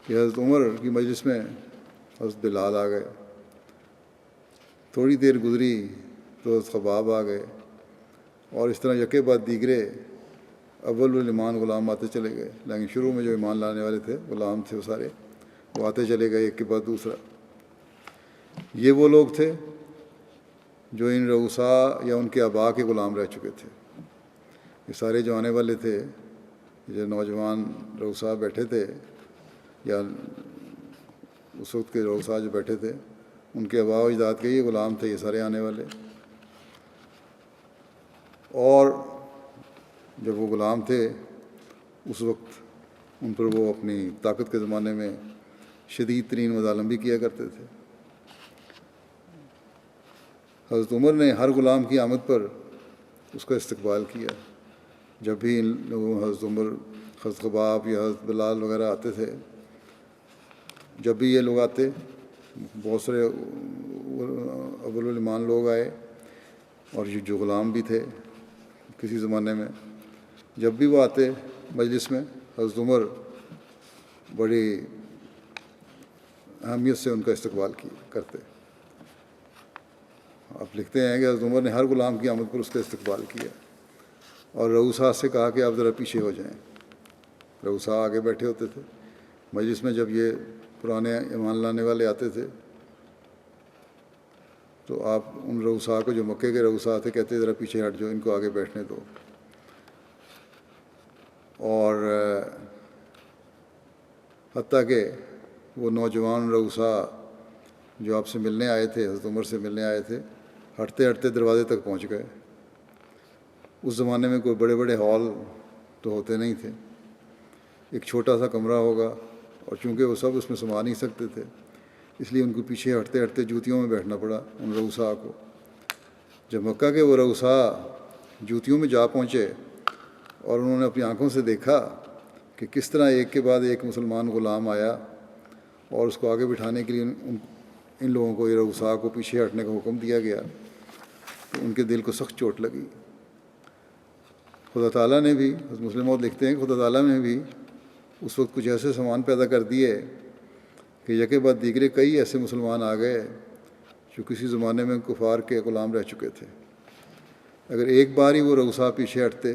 کہ حضرت عمر کی مجلس میں حضرت بلال آ گئے۔ تھوڑی دیر گزری تو حضرت خباب آ گئے اور اس طرح یکے بعد دیگرے اول الایمان غلام آتے چلے گئے، لیکن شروع میں جو ایمان لانے والے تھے غلام تھے وہ سارے، وہ آتے چلے گئے ایک کے بعد دوسرا۔ یہ وہ لوگ تھے جو ان رؤساء یا ان کے آباء کے غلام رہ چکے تھے۔ یہ سارے جو آنے والے تھے، جو نوجوان رؤساء بیٹھے تھے، یا اس وقت کے رؤسا جو بیٹھے تھے ان کے آباء و اجداد کے یہ غلام تھے، یہ سارے آنے والے. اور جب وہ غلام تھے اس وقت ان پر وہ اپنی طاقت کے زمانے میں شدید ترین مظالم بھی کیا کرتے تھے. حضرت عمر نے ہر غلام کی آمد پر اس کا استقبال کیا. جب بھی ان لوگوں حضرت عمر، حضرت خباب یا حضرت بلال وغیرہ آتے تھے، جب بھی یہ لوگ آتے، بہت سارے اولوالایمان لوگ آئے اور یہ جو غلام بھی تھے کسی زمانے میں، جب بھی وہ آتے مجلس میں حضرت عمر بڑی اہمیت سے ان کا استقبال کرتے. آپ لکھتے ہیں کہ حضرت عمر نے ہر غلام کی آمد پر اس کا استقبال کیا اور رؤسا سے کہا کہ آپ ذرا پیچھے ہو جائیں. رؤسا آگے بیٹھے ہوتے تھے مجلس میں. جب یہ پرانے ایمان لانے والے آتے تھے تو آپ ان رؤسا کو، جو مکے کے رؤسا تھے، کہتے ذرا پیچھے ہٹ جاؤ، ان کو آگے بیٹھنے دو. اور حتیٰ کہ وہ نوجوان رؤسا جو آپ سے ملنے آئے تھے، حضرت عمر سے ملنے آئے تھے، ہٹتے ہٹتے دروازے تک پہنچ گئے. اس زمانے میں کوئی بڑے بڑے ہال تو ہوتے نہیں تھے، ایک چھوٹا سا کمرہ ہوگا، اور چونکہ وہ سب اس میں سما نہیں سکتے تھے اس لیے ان کو پیچھے ہٹتے ہٹتے جوتیوں میں بیٹھنا پڑا ان رؤسا کو. جب مکہ کے وہ رؤسا جوتیوں میں جا پہنچے اور انہوں نے اپنی آنکھوں سے دیکھا کہ کس طرح ایک کے بعد ایک مسلمان غلام آیا اور اس کو آگے بٹھانے کے لیے ان لوگوں کو، یہ رؤسا کو، پیچھے ہٹنے کا حکم دیا گیا، تو ان کے دل کو سخت چوٹ لگی. خدا تعالیٰ نے بھی، مسلم موعود لکھتے ہیں کہ خدا تعالیٰ نے بھی اس وقت کچھ ایسے سامان پیدا کر دیے کہ یکے بعد دیگرے کئی ایسے مسلمان آ گئے جو کسی زمانے میں کفار کے غلام رہ چکے تھے. اگر ایک بار ہی وہ رؤسا پیچھے ہٹتے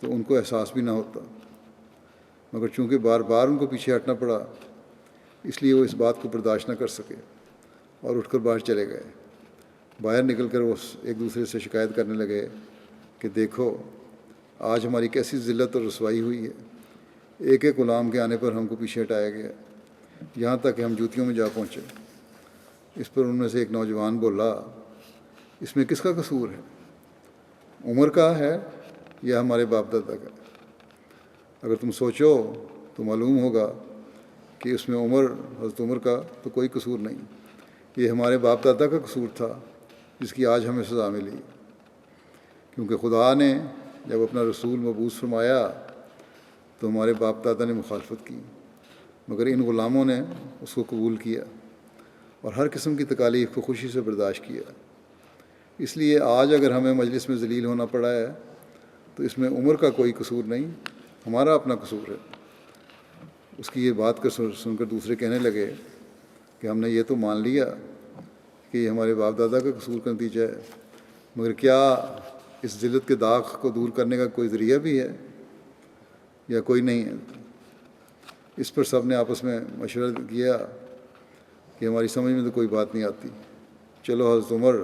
تو ان کو احساس بھی نہ ہوتا، مگر چونکہ بار بار ان کو پیچھے ہٹنا پڑا اس لیے وہ اس بات کو برداشت نہ کر سکے اور اٹھ کر باہر چلے گئے. باہر نکل کر وہ ایک دوسرے سے شکایت کرنے لگے کہ دیکھو آج ہماری کیسی ذلت اور رسوائی ہوئی ہے. ایک ایک غلام کے آنے پر ہم کو پیچھے ہٹایا گیا، یہاں تک کہ ہم جوتیوں میں جا پہنچے. اس پر ان میں سے ایک نوجوان بولا، اس میں کس کا قصور ہے؟ عمر کا ہے یا ہمارے باپ دادا کا؟ اگر تم سوچو تو معلوم ہوگا کہ اس میں حضرت عمر کا تو کوئی قصور نہیں، یہ ہمارے باپ دادا کا قصور تھا جس کی آج ہمیں سزا ملی. کیونکہ خدا نے جب اپنا رسول مبعوث فرمایا تو ہمارے باپ دادا نے مخالفت کی، مگر ان غلاموں نے اس کو قبول کیا اور ہر قسم کی تکالیف کو خوشی سے برداشت کیا. اس لیے آج اگر ہمیں مجلس میں ذلیل ہونا پڑا ہے تو اس میں عمر کا کوئی قصور نہیں، ہمارا اپنا قصور ہے. اس کی یہ بات سن کر دوسرے کہنے لگے کہ ہم نے یہ تو مان لیا کہ یہ ہمارے باپ دادا کا قصور کا نتیجہ ہے، مگر کیا اس ذلت کے داغ کو دور کرنے کا کوئی ذریعہ بھی ہے یا کوئی نہیں ہے؟ اس پر سب نے آپس میں مشورہ کیا کہ ہماری سمجھ میں تو کوئی بات نہیں آتی، چلو حضرت عمر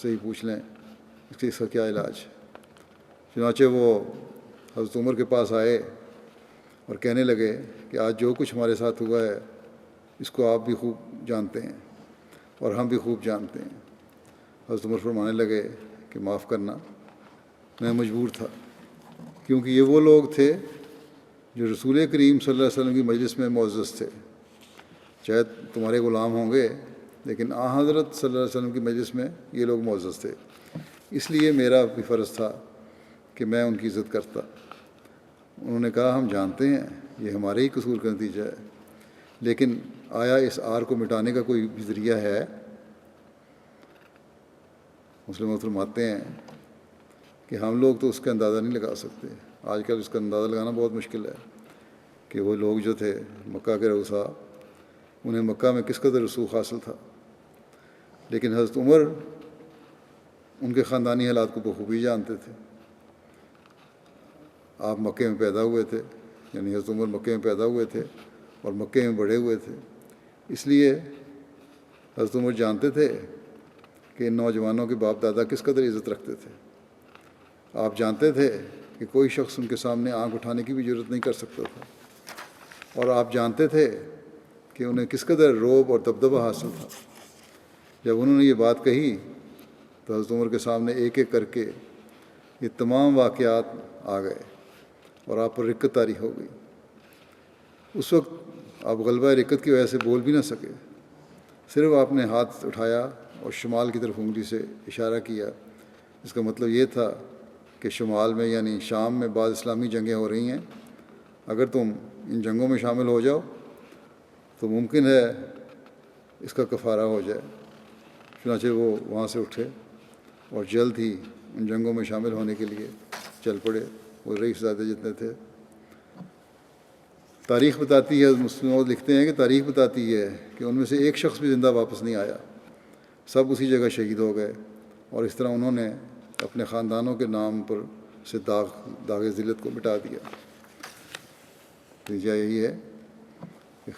سے ہی پوچھ لیں اس کا کیا علاج ہے. چنانچہ وہ حضرت عمر کے پاس آئے اور کہنے لگے کہ آج جو کچھ ہمارے ساتھ ہوا ہے اس کو آپ بھی خوب جانتے ہیں اور ہم بھی خوب جانتے ہیں. حضرت عمر فرمانے لگے کہ معاف کرنا، میں مجبور تھا، کیونکہ یہ وہ لوگ تھے جو رسول کریم صلی اللہ علیہ وسلم کی مجلس میں معزز تھے. چاہے تمہارے غلام ہوں گے لیکن حضرت صلی اللہ علیہ وسلم کی مجلس میں یہ لوگ معزز تھے، اس لیے میرا بھی فرض تھا کہ میں ان کی عزت کرتا. انہوں نے کہا ہم جانتے ہیں یہ ہمارے ہی قصور کا نتیجہ ہے، لیکن آیا اس آر کو مٹانے کا کوئی بھی ذریعہ ہے؟ مسلم فرماتے ہیں کہ ہم لوگ تو اس کا اندازہ نہیں لگا سکتے. آج کل اس کا اندازہ لگانا بہت مشکل ہے کہ وہ لوگ جو تھے مکہ کے رؤسا، انہیں مکہ میں کس قدر رسوخ حاصل تھا. لیکن حضرت عمر ان کے خاندانی حالات کو بخوبی جانتے تھے. آپ مکے میں پیدا ہوئے تھے، یعنی حضرت عمر مکے میں پیدا ہوئے تھے اور مکے میں بڑے ہوئے تھے، اس لیے حضرت عمر جانتے تھے کہ ان نوجوانوں کے باپ دادا کس قدر عزت رکھتے تھے. آپ جانتے تھے کہ کوئی شخص ان کے سامنے آنکھ اٹھانے کی بھی ضرورت نہیں کر سکتا تھا. اور آپ جانتے تھے کہ انہیں کس قدر رعب اور دبدبہ حاصل تھا۔ جب انہوں نے یہ بات کہی تو حضرت عمر کے سامنے ایک ایک کر کے یہ تمام واقعات آ گئے اور آپ پر رکت طاری ہو گئی۔ اس وقت آپ غلبہ رکت کی وجہ سے بول بھی نہ سکے، صرف آپ نے ہاتھ اٹھایا اور شمال کی طرف انگلی سے اشارہ کیا۔ اس کا مطلب یہ تھا کہ شمال میں یعنی شام میں بعض اسلامی جنگیں ہو رہی ہیں، اگر تم ان جنگوں میں شامل ہو جاؤ تو ممکن ہے اس کا کفارہ ہو جائے۔ چنانچہ وہ وہاں سے اٹھے اور جلد ہی ان جنگوں میں شامل ہونے کے لیے چل پڑے۔ وہ رئیس زادے جتنے تھے۔ تاریخ بتاتی ہے، مسلم لکھتے ہیں کہ تاریخ بتاتی ہے کہ ان میں سے ایک شخص بھی زندہ واپس نہیں آیا، سب اسی جگہ شہید ہو گئے، اور اس طرح انہوں نے اپنے خاندانوں کے نام پر سے داغ ذلت کو مٹا دیا۔ نتیجہ یہی ہے کہ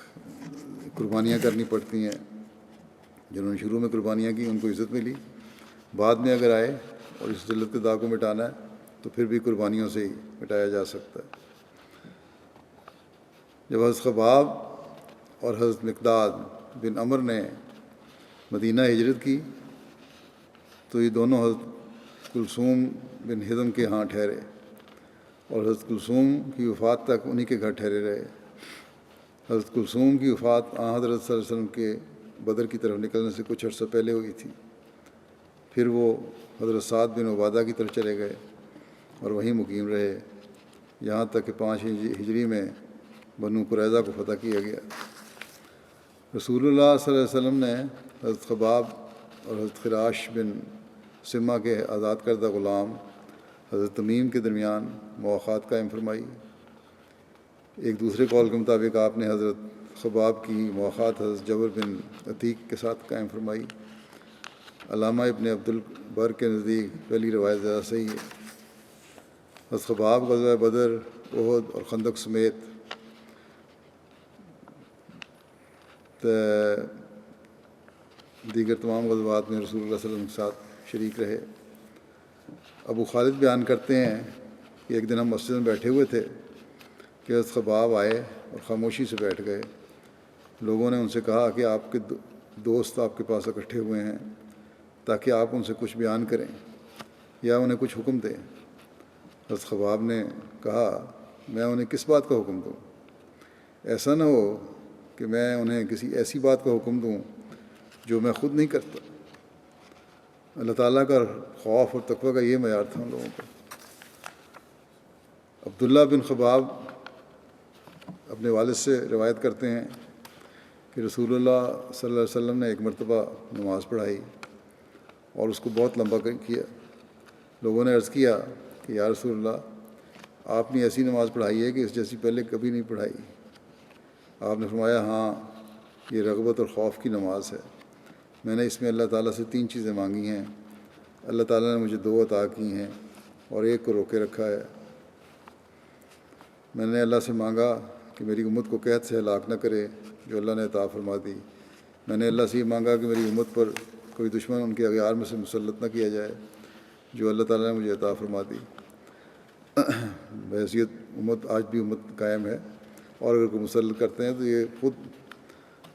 قربانیاں کرنی پڑتی ہیں۔ جنہوں نے شروع میں قربانیاں کی ان کو عزت ملی، بعد میں اگر آئے اور اس ذلت کے داغ کو مٹانا ہے تو پھر بھی قربانیوں سے ہی مٹایا جا سکتا ہے۔ جب حضرت خباب اور حضرت مقداد بن عمر نے مدینہ ہجرت کی تو یہ دونوں حضرت کلثوم بن ہضم کے ہاں ٹھہرے، اور حضرت کلثوم کی وفات تک انہی کے گھر ٹھہرے رہے۔ حضرت کلثوم کی وفات حضرت صلی اللہ علیہ وسلم کے بدر کی طرف نکلنے سے کچھ عرصہ پہلے ہوئی تھی۔ پھر وہ حضرت سعد بن عبادہ کی طرف چلے گئے اور وہیں مقیم رہے، یہاں تک کہ 5 ہجری میں بنو قریظہ کو فتح کیا گیا۔ رسول اللہ صلی اللہ علیہ وسلم نے حضرت خباب اور حضرت خراش بن سمہ کے آزاد کردہ غلام حضرت تمیم کے درمیان مواخات قائم فرمائی۔ ایک دوسرے قول کے مطابق آپ نے حضرت خباب کی مواخات حضرت جبر بن عتیق کے ساتھ قائم فرمائی۔ علامہ ابن عبد البر کے نزدیک پہلی روایت زیادہ صحیح ہے۔ حضرت خباب غزوہ بدر، احد اور خندق سمیت دیگر تمام غزوات میں رسول اللہ صلی اللہ علیہ وسلم کے ساتھ شریک رہے۔ ابو خالد بیان کرتے ہیں کہ ایک دن ہم مسجد میں بیٹھے ہوئے تھے کہ حضرت خباب آئے اور خاموشی سے بیٹھ گئے۔ لوگوں نے ان سے کہا کہ آپ کے دوست آپ کے پاس اکٹھے ہوئے ہیں تاکہ آپ ان سے کچھ بیان کریں یا انہیں کچھ حکم دیں۔ حضرت خباب نے کہا، میں انہیں کس بات کا حکم دوں؟ ایسا نہ ہو کہ میں انہیں کسی ایسی بات کا حکم دوں جو میں خود نہیں کرتا۔ اللہ تعالیٰ کا خوف اور تقوی کا یہ معیار تھا ان لوگوں کا۔ عبداللہ بن خباب اپنے والد سے روایت کرتے ہیں کہ رسول اللہ صلی اللہ علیہ وسلم نے ایک مرتبہ نماز پڑھائی اور اس کو بہت لمبا کیا۔ لوگوں نے عرض کیا کہ یا رسول اللہ، آپ نے ایسی نماز پڑھائی ہے کہ اس جیسی پہلے کبھی نہیں پڑھائی۔ آپ نے فرمایا، ہاں، یہ رغبت اور خوف کی نماز ہے۔ میں نے اس میں اللہ تعالیٰ سے 3 چیزیں مانگی ہیں۔ اللہ تعالیٰ نے مجھے 2 عطا کی ہیں اور ایک کو روکے رکھا ہے۔ میں نے اللہ سے مانگا کہ میری امت کو قحط سے ہلاک نہ کرے جو اللہ نے عطا فرما دی۔ میں نے اللہ سے یہ مانگا کہ میری امت پر کوئی دشمن ان کے اغیار میں سے مسلط نہ کیا جائے جو اللہ تعالیٰ نے مجھے عطا فرما دی۔ بحیثیت امت آج بھی امت قائم ہے، اور اگر کوئی مسلط کرتے ہیں تو یہ خود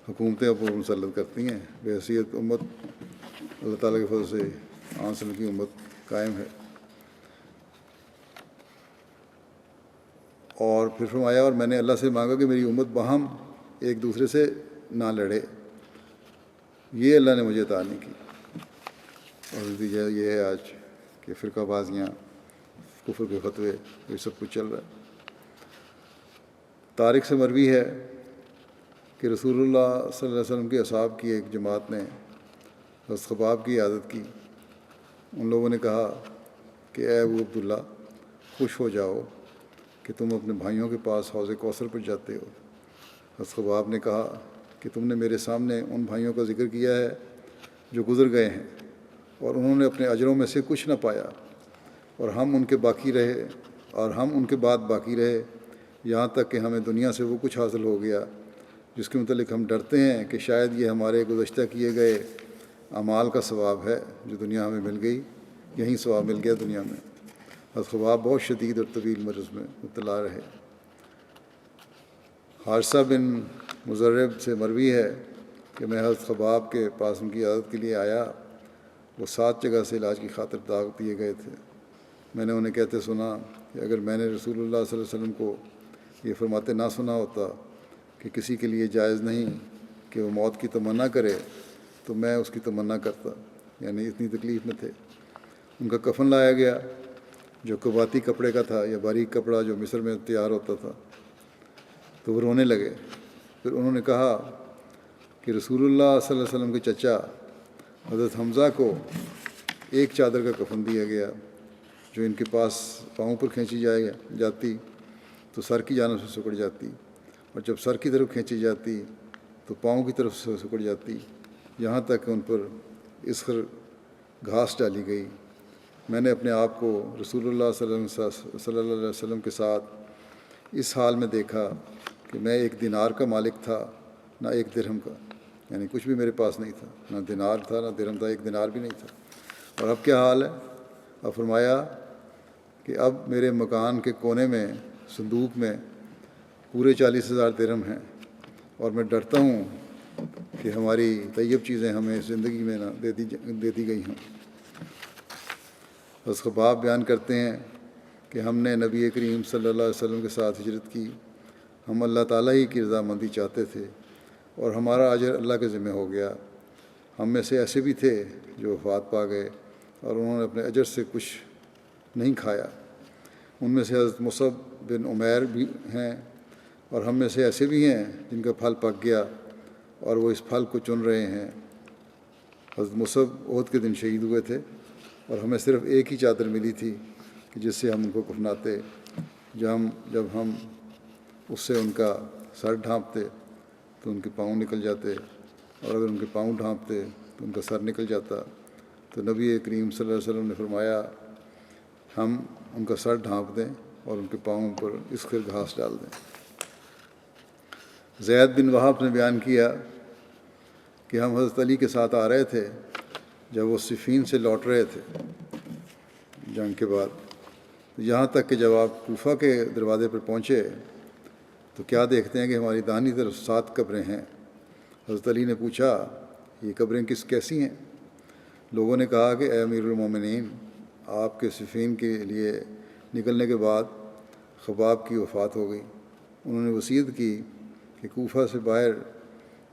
حکومتیں اپنے مسلط کرتی ہیں۔ بحیثیت امت اللہ تعالیٰ کے فضل سے آنسل کی امت قائم ہے۔ اور پھر فرمایا، اور میں نے اللہ سے مانگا کہ میری امت باہم ایک دوسرے سے نہ لڑے، یہ اللہ نے مجھے عطا نہیں کی۔ اور نتیجہ یہ ہے آج کہ فرقہ بازیاں، کفر کے فتوے، یہ سب کچھ چل رہا ہے۔ تاریخ سے مروی ہے کہ رسول اللہ صلی اللہ علیہ وسلم کے اصحاب کی ایک جماعت نے حضرت خباب کی عادت کی۔ ان لوگوں نے کہا کہ اے ابو عبداللہ، خوش ہو جاؤ کہ تم اپنے بھائیوں کے پاس حوض کوثر پر جاتے ہو۔ حضرت خباب نے کہا کہ تم نے میرے سامنے ان بھائیوں کا ذکر کیا ہے جو گزر گئے ہیں، اور انہوں نے اپنے اجروں میں سے کچھ نہ پایا، اور ہم ان کے بعد باقی رہے، یہاں تک کہ ہمیں دنیا سے وہ کچھ حاصل ہو گیا جس کے متعلق ہم ڈرتے ہیں کہ شاید یہ ہمارے گزشتہ کیے گئے اعمال کا ثواب ہے جو دنیا ہمیں مل گئی، یہیں ثواب مل گیا دنیا میں۔ حضرت خباب بہت شدید اور طویل مرض میں مبتلا رہے۔ حارثہ بن مضرب سے مروی ہے کہ میں حضرت خباب کے پاس ان کی عادت کے لیے آیا. وہ 7 جگہ سے علاج کی خاطر دعوت دیے گئے تھے. میں نے انہیں کہتے سنا کہ اگر میں نے رسول اللہ صلی اللہ علیہ وسلم کو یہ فرماتے نہ سنا ہوتا کہ کسی کے لیے جائز نہیں کہ وہ موت کی تمنا کرے تو میں اس کی تمنا کرتا. یعنی اتنی تکلیف میں تھے. ان کا کفن لایا گیا جو قباتی کپڑے کا تھا یا باریک کپڑا جو مصر میں تیار ہوتا تھا. تو وہ رونے لگے. پھر انہوں نے کہا کہ رسول اللہ صلی اللہ علیہ وسلم کے چچا حضرت حمزہ کو ایک چادر کا کفن دیا گیا جو ان کے پاس پاؤں پر کھینچی جاتی تو سر کی جانب سے سکڑ جاتی، اور جب سر کی طرف کھینچی جاتی تو پاؤں کی طرف سے سکڑ جاتی، یہاں تک کہ ان پر اسخر گھاس ڈالی گئی. میں نے اپنے آپ کو رسول اللہ صلی اللہ علیہ وسلم کے ساتھ اس حال میں دیکھا کہ میں 1 دینار کا مالک تھا نہ 1 درہم کا. یعنی کچھ بھی میرے پاس نہیں تھا، نہ دینار تھا نہ درہم تھا، 1 دینار بھی نہیں تھا. اور اب کیا حال ہے؟ اب فرمایا کہ اب میرے مکان کے کونے میں صندوق میں پورے 40,000 درہم ہیں، اور میں ڈرتا ہوں کہ ہماری طیب چیزیں ہمیں زندگی میں نہ دے دی گئی ہوں. حضرت خباب بیان کرتے ہیں کہ ہم نے نبی کریم صلی اللہ علیہ وسلم کے ساتھ ہجرت کی. ہم اللہ تعالیٰ ہی کی رضامندی چاہتے تھے اور ہمارا اجر اللہ کے ذمہ ہو گیا. ہم میں سے ایسے بھی تھے جو وفات پا گئے اور انہوں نے اپنے اجر سے کچھ نہیں کھایا. ان میں سے حضرت مصعب بن عمیر بھی ہیں، اور ہم میں سے ایسے بھی ہیں جن کا پھل پک گیا اور وہ اس پھل کو چن رہے ہیں. حضرت مصعب احد کے دن شہید ہوئے تھے اور ہمیں صرف ایک ہی چادر ملی تھی کہ جس سے ہم ان کو کفناتے. جب ہم اس سے ان کا سر ڈھانپتے تو ان کے پاؤں نکل جاتے، اور اگر ان کے پاؤں ڈھانپتے تو ان کا سر نکل جاتا. تو نبی کریم صلی اللہ علیہ وسلم نے فرمایا ہم ان کا سر ڈھانپ دیں اور ان کے پاؤں پر اسخر گھاس ڈال دیں. زید بن وہب نے بیان کیا کہ ہم حضرت علی کے ساتھ آ رہے تھے جب وہ صفین سے لوٹ رہے تھے جنگ کے بعد. یہاں تک کہ جب آپ کوفہ کے دروازے پر پہنچے تو کیا دیکھتے ہیں کہ ہماری داہنی طرف 7 قبریں ہیں. حضرت علی نے پوچھا یہ قبریں کیسی ہیں؟ لوگوں نے کہا کہ اے امیر المومنین، آپ کے صفین کے لیے نکلنے کے بعد خباب کی وفات ہو گئی. انہوں نے وصیت کی کہ کوفہ سے باہر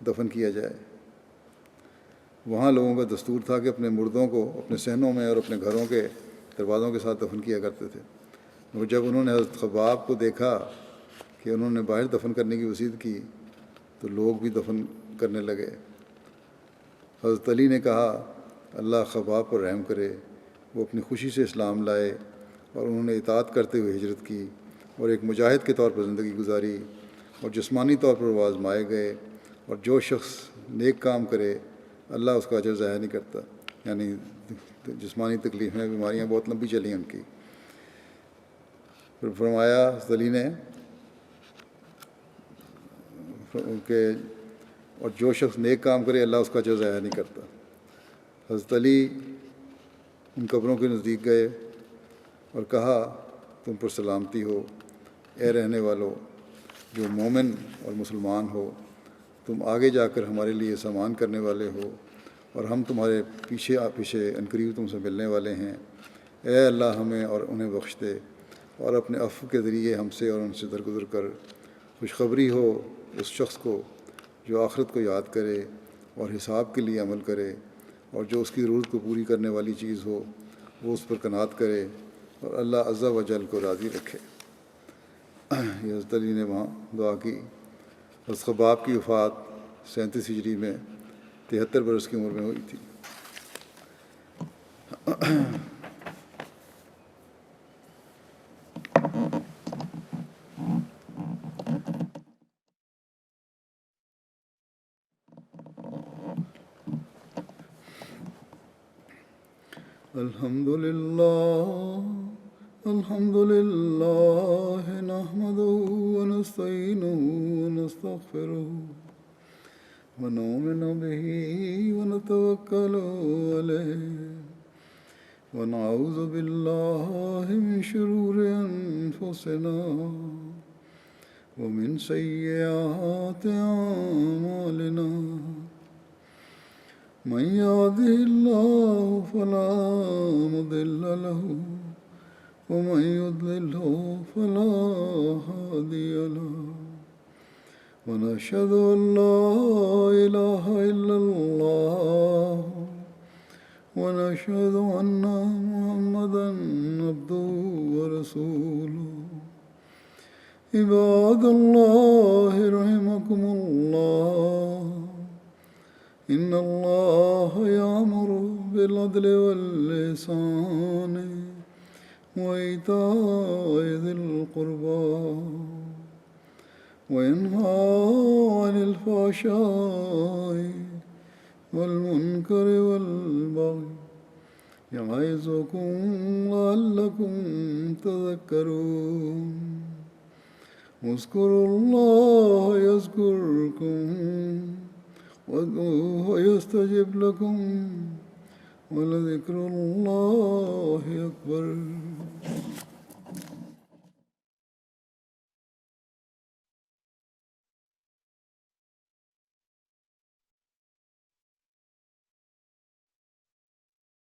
دفن کیا جائے. وہاں لوگوں کا دستور تھا کہ اپنے مردوں کو اپنے صحنوں میں اور اپنے گھروں کے دروازوں کے ساتھ دفن کیا کرتے تھے. اور جب انہوں نے حضرت خباب کو دیکھا کہ انہوں نے باہر دفن کرنے کی وصیت کی تو لوگ بھی دفن کرنے لگے. حضرت علی نے کہا اللہ خباب پر رحم کرے، وہ اپنی خوشی سے اسلام لائے اور انہوں نے اطاعت کرتے ہوئے ہجرت کی اور ایک مجاہد کے طور پر زندگی گزاری، اور جسمانی طور پر وہ آزمائے گئے. اور جو شخص نیک کام کرے اللہ اس کا اجر ضائع نہیں کرتا. یعنی جسمانی تکلیفیں بیماریاں بہت لمبی چلیں ان کی. پھر فرمایا حضرت علی نے کہ اور جو شخص نیک کام کرے اللہ اس کا اجر ضائع نہیں کرتا. حضرت علی ان قبروں کے نزدیک گئے اور کہا تم پر سلامتی ہو اے رہنے والو جو مومن اور مسلمان ہو، تم آگے جا کر ہمارے لیے سامان کرنے والے ہو اور ہم تمہارے پیچھے عنقریب تم سے ملنے والے ہیں. اے اللہ ہمیں اور انہیں بخش دے اور اپنے عفو کے ذریعے ہم سے اور ان سے درگزر کر. خوشخبری ہو اس شخص کو جو آخرت کو یاد کرے اور حساب کے لیے عمل کرے، اور جو اس کی ضرورت کو پوری کرنے والی چیز ہو وہ اس پر قناعت کرے اور اللہ عز و جل کو راضی رکھے. یہ حضرت علی نے وہاں دعا کی. حضرت خباب کی وفات 37 ہجری میں 73 برس کی عمر میں ہوئی تھی. الحمد لله نحمده ونستعينه ونستغفره ونؤمن به ونتوكل عليه ونعوذ بالله من شرور أنفسنا ومن سيئات أعمالنا من يهده الله فلا مضل له ومن يضلله فلا هادي له ونشهد أن لا إله إلا الله ونشهد أن محمدا عبده ورسوله عباد الله رحمكم الله إن الله يأمر بالعدل والإحسان وإيتاء ذي القربى وينهى عن الفحشاء والمنكر والبغي يعظكم لعلكم تذكرون اذكروا الله يذكركم وادعوه يستجب لكم ولذكر الله أكبر